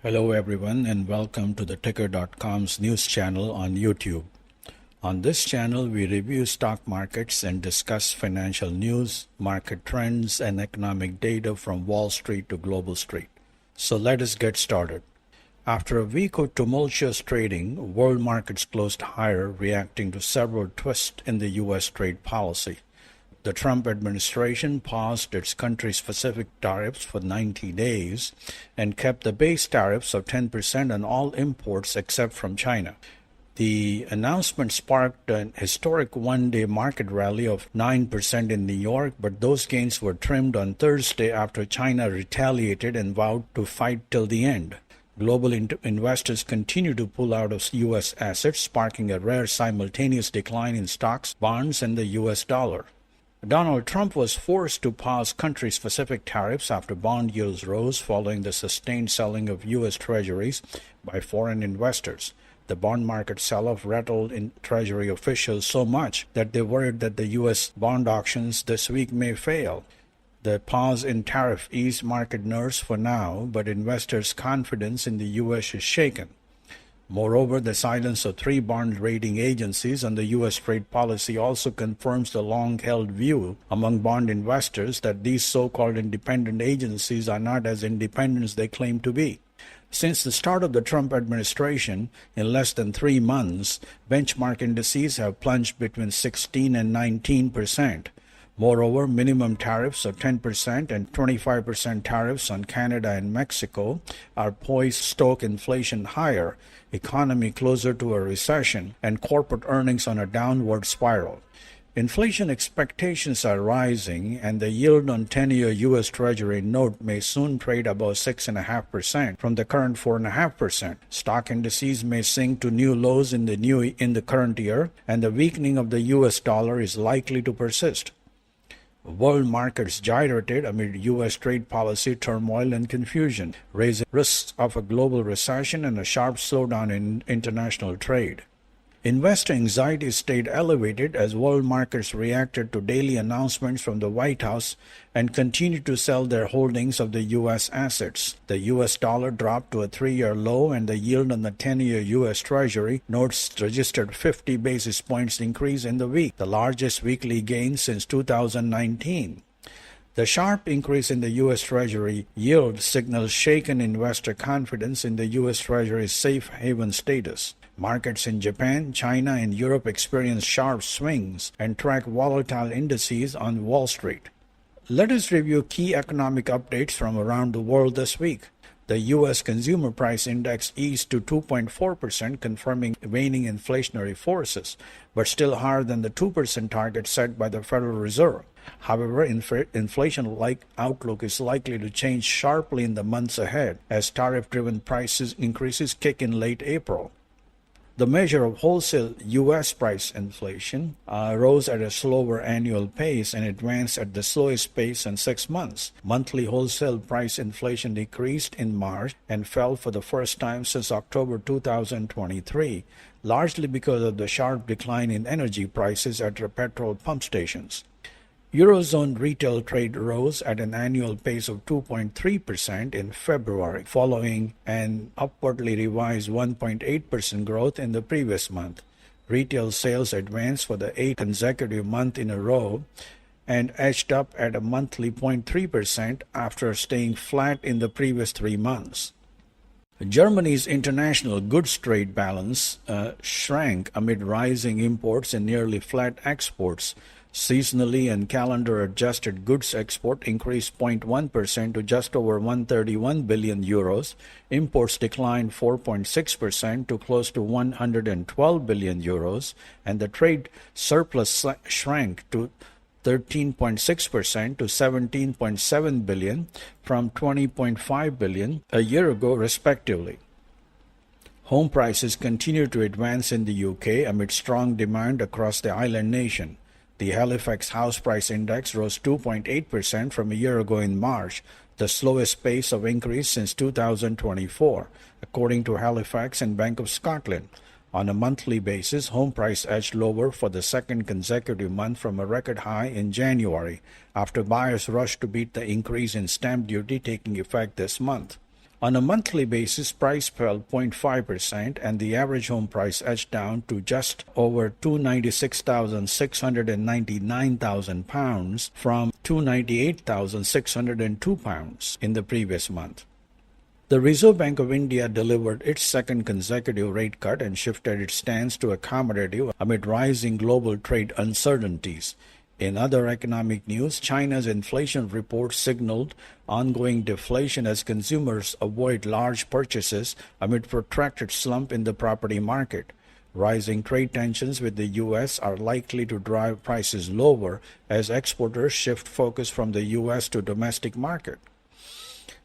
Hello everyone and welcome to the Ticker.com's news channel on YouTube. On this channel, we review stock markets and discuss financial news, market trends, and economic data from Wall Street to Global Street. So let us get started. After a week of tumultuous trading, world markets closed higher, reacting to several twists in the U.S. trade policy. The Trump administration paused its country-specific tariffs for 90 days and kept the base tariffs of 10% on all imports except from China. The announcement sparked an historic one-day market rally of 9% in New York, but those gains were trimmed on Thursday after China retaliated and vowed to fight till the end. Global investors continue to pull out of U.S. assets, sparking a rare simultaneous decline in stocks, bonds, and the U.S. dollar. Donald Trump was forced to pause country-specific tariffs after bond yields rose following the sustained selling of U.S. treasuries by foreign investors. The bond market sell-off rattled in Treasury officials so much that they worried that the U.S. bond auctions this week may fail. The pause in tariff eased market nerves for now, but investors' confidence in the U.S. is shaken. Moreover, the silence of three bond rating agencies on the U.S. trade policy also confirms the long-held view among bond investors that these so-called independent agencies are not as independent as they claim to be. Since the start of the Trump administration, in less than 3 months, benchmark indices have plunged between 16 and 19%. Moreover, minimum tariffs of 10% and 25% tariffs on Canada and Mexico are poised to stoke inflation higher, economy closer to a recession, and corporate earnings on a downward spiral. Inflation expectations are rising, and the yield on 10-year U.S. Treasury note may soon trade above 6.5% from the current 4.5%. Stock indices may sink to new lows in the current year, and the weakening of the U.S. dollar is likely to persist. World markets gyrated amid U.S. trade policy turmoil and confusion, raising risks of a global recession and a sharp slowdown in international trade. Investor anxiety stayed elevated as world markets reacted to daily announcements from the White House and continued to sell their holdings of the U.S. assets. The U.S. dollar dropped to a 3-year low, and the yield on the 10-year U.S. Treasury notes registered 50 basis points increase in the week, the largest weekly gain since 2019. The sharp increase in the U.S. Treasury yield signals shaken investor confidence in the U.S. Treasury's safe haven status. Markets in Japan, China, and Europe experienced sharp swings and track volatile indices on Wall Street. Let us review key economic updates from around the world this week. The U.S. Consumer Price Index eased to 2.4%, confirming waning inflationary forces, but still higher than the 2% target set by the Federal Reserve. However, inflation-like outlook is likely to change sharply in the months ahead as tariff-driven prices increases kick in late April. The measure of wholesale U.S. price inflation rose at a slower annual pace and advanced at the slowest pace in 6 months. Monthly wholesale price inflation decreased in March and fell for the first time since October 2023, largely because of the sharp decline in energy prices at the petrol pump stations. Eurozone retail trade rose at an annual pace of 2.3% in February, following an upwardly revised 1.8% growth in the previous month. Retail sales advanced for the 8th consecutive month in a row and edged up at a monthly 0.3% after staying flat in the previous 3 months. Germany's international goods trade balance shrank amid rising imports and nearly flat exports. Seasonally and calendar-adjusted goods export increased 0.1% to just over 131 billion euros. Imports declined 4.6% to close to 112 billion euros, and the trade surplus shrank to 13.6% to 17.7 billion from 20.5 billion a year ago, respectively. Home prices continue to advance in the UK amid strong demand across the island nation. The Halifax House Price Index rose 2.8% from a year ago in March, the slowest pace of increase since 2024, according to Halifax and Bank of Scotland. On a monthly basis, home price edged lower for the second consecutive month from a record high in January, after buyers rushed to beat the increase in stamp duty taking effect this month. On a monthly basis, price fell 0.5% and the average home price edged down to just over £296,699 from £298,602 in the previous month. The Reserve Bank of India delivered its second consecutive rate cut and shifted its stance to accommodative amid rising global trade uncertainties. In other economic news, China's inflation report signaled ongoing deflation as consumers avoid large purchases amid protracted slump in the property market. Rising trade tensions with the U.S. are likely to drive prices lower as exporters shift focus from the U.S. to domestic market.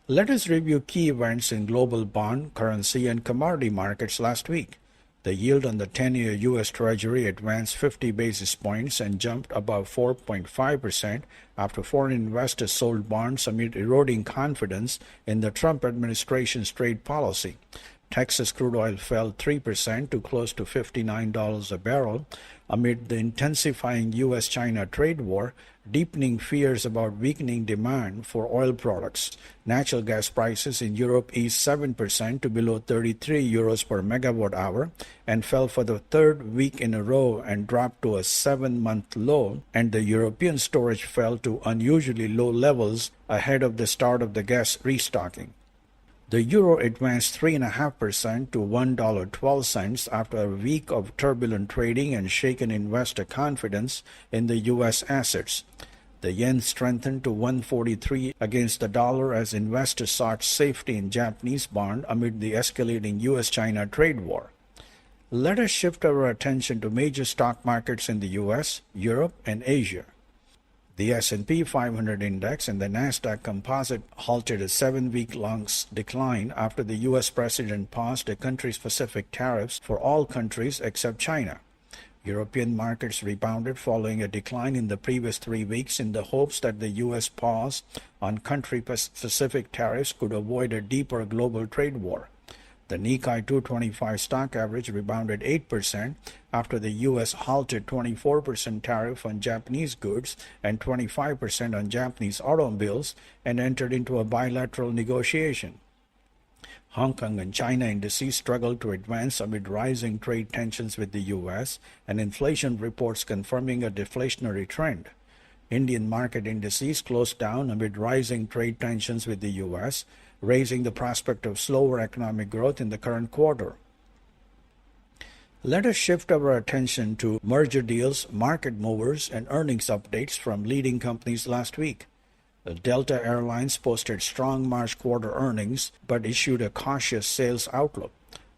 Let us review key events in global bond, currency, and commodity markets last week. The yield on the 10-year U.S. Treasury advanced 50 basis points and jumped above 4.5% after foreign investors sold bonds amid eroding confidence in the Trump administration's trade policy. Texas crude oil fell 3% to close to $59 a barrel amid the intensifying U.S.-China trade war, deepening fears about weakening demand for oil products. Natural gas prices in Europe eased 7% to below 33 euros per megawatt hour and fell for the third week in a row and dropped to a 7-month low, and the European storage fell to unusually low levels ahead of the start of the gas restocking. The euro advanced 3.5% to $1.12 after a week of turbulent trading and shaken investor confidence in the U.S. assets. The yen strengthened to 143 against the dollar as investors sought safety in Japanese bond amid the escalating U.S.-China trade war. Let us shift our attention to major stock markets in the U.S., Europe, and Asia. The S&P 500 index and the Nasdaq Composite halted a 7-week-long decline after the U.S. president paused a country-specific tariffs for all countries except China. European markets rebounded following a decline in the previous 3 weeks in the hopes that the U.S. pause on country-specific tariffs could avoid a deeper global trade war. The Nikkei 225 stock average rebounded 8% after the U.S. halted 24% tariff on Japanese goods and 25% on Japanese automobiles and entered into a bilateral negotiation. Hong Kong and China indices struggled to advance amid rising trade tensions with the U.S. and inflation reports confirming a deflationary trend. Indian market indices closed down amid rising trade tensions with the U.S., raising the prospect of slower economic growth in the current quarter. Let us shift our attention to merger deals, market movers, and earnings updates from leading companies last week. Delta Airlines posted strong March quarter earnings but issued a cautious sales outlook.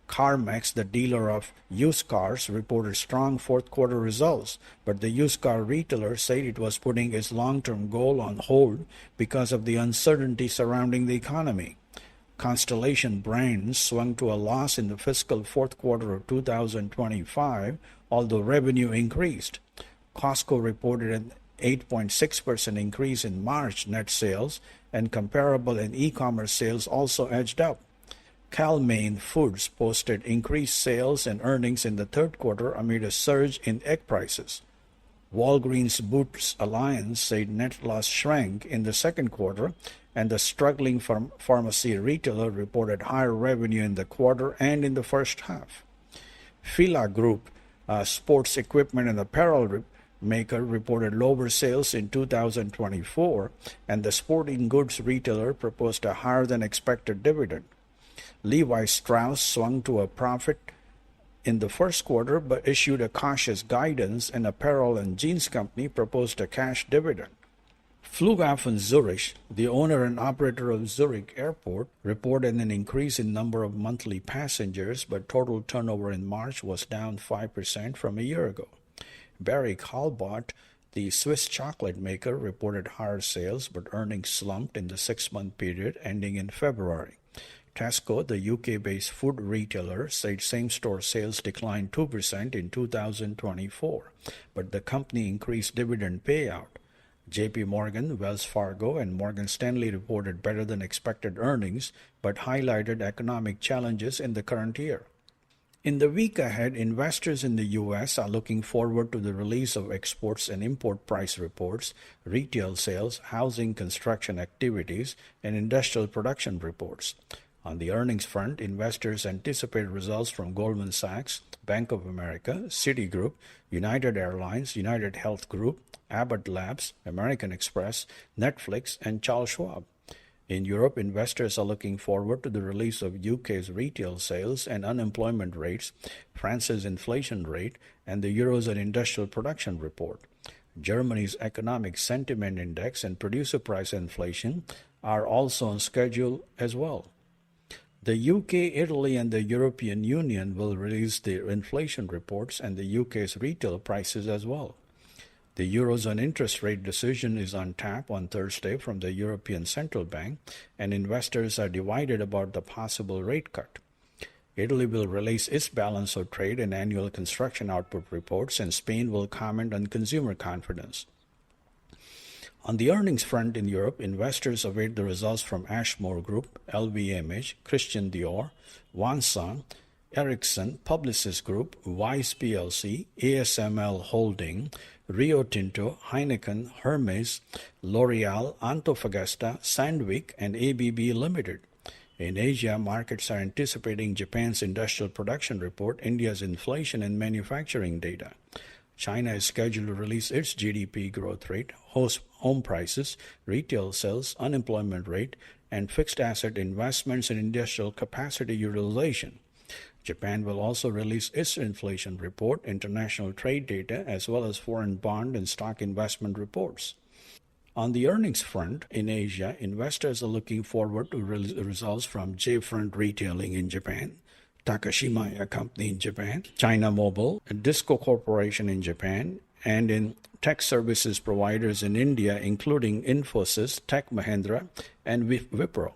CarMax, the dealer of used cars, reported strong fourth quarter results, but the used car retailer said it was putting its long-term goal on hold because of the uncertainty surrounding the economy. Constellation Brands swung to a loss in the fiscal fourth quarter of 2025, although revenue increased. Costco reported an 8.6% increase in March net sales, and comparable and e-commerce sales also edged up. Cal-Maine Foods posted increased sales and earnings in the third quarter amid a surge in egg prices. Walgreens Boots Alliance said net loss shrank in the second quarter, and the struggling pharmacy retailer reported higher revenue in the quarter and in the first half. Fila Group, a sports equipment and apparel maker, reported lower sales in 2024, and the sporting goods retailer proposed a higher than expected dividend. Levi Strauss swung to a profit in the first quarter but issued a cautious guidance, and apparel and jeans company proposed a cash dividend. Flughafen Zurich, the owner and operator of Zurich Airport, reported an increase in number of monthly passengers, but total turnover in March was down 5% from a year ago. Barry Callebaut, the Swiss chocolate maker, reported higher sales, but earnings slumped in the 6-month period ending in February. Tesco, the UK-based food retailer, said same-store sales declined 2% in 2024, but the company increased dividend payout. JP Morgan, Wells Fargo, and Morgan Stanley reported better than expected earnings, but highlighted economic challenges in the current year. In the week ahead, investors in the U.S. are looking forward to the release of exports and import price reports, retail sales, housing construction activities, and industrial production reports. On the earnings front, investors anticipate results from Goldman Sachs, Bank of America, Citigroup, United Airlines, United Health Group, Abbott Labs, American Express, Netflix, and Charles Schwab. In Europe, investors are looking forward to the release of UK's retail sales and unemployment rates, France's inflation rate, and the Eurozone industrial production report. Germany's economic sentiment index and producer price inflation are also on schedule as well. The UK, Italy, and the European Union will release their inflation reports and the UK's retail prices as well. The Eurozone interest rate decision is on tap on Thursday from the European Central Bank, and investors are divided about the possible rate cut. Italy will release its balance of trade and annual construction output reports, and Spain will comment on consumer confidence. On the earnings front in Europe, investors await the results from Ashmore Group, LVMH, Christian Dior, Wansan, Ericsson, Publicis Group, Weiss plc, ASML Holding, Rio Tinto, Heineken, Hermes, L'Oreal, Antofagasta, Sandvik, and ABB Limited. In Asia, markets are anticipating Japan's industrial production report, India's inflation and manufacturing data. China is scheduled to release its GDP growth rate, home prices, retail sales, unemployment rate, and fixed asset investments and industrial capacity utilization. Japan will also release its inflation report, international trade data, as well as foreign bond and stock investment reports. On the earnings front in Asia, investors are looking forward to results from J-Front Retailing in Japan, Takashimaya Company in Japan, China Mobile, Disco Corporation in Japan, and in tech services providers in India, including Infosys, Tech Mahindra, and Wipro.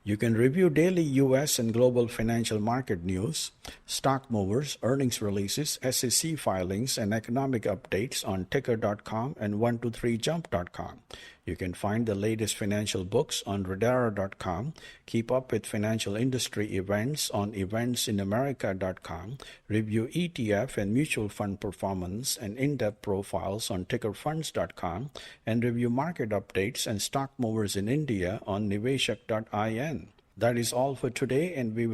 You can review daily U.S. and global financial market news, stock movers, earnings releases, SEC filings, and economic updates on ticker.com and 123jump.com. You can find the latest financial books on Redara.com, keep up with financial industry events on eventsinamerica.com, review ETF and mutual fund performance and in-depth profiles on tickerfunds.com, and review market updates and stock movers in India on niveshak.in. That is all for today, and we will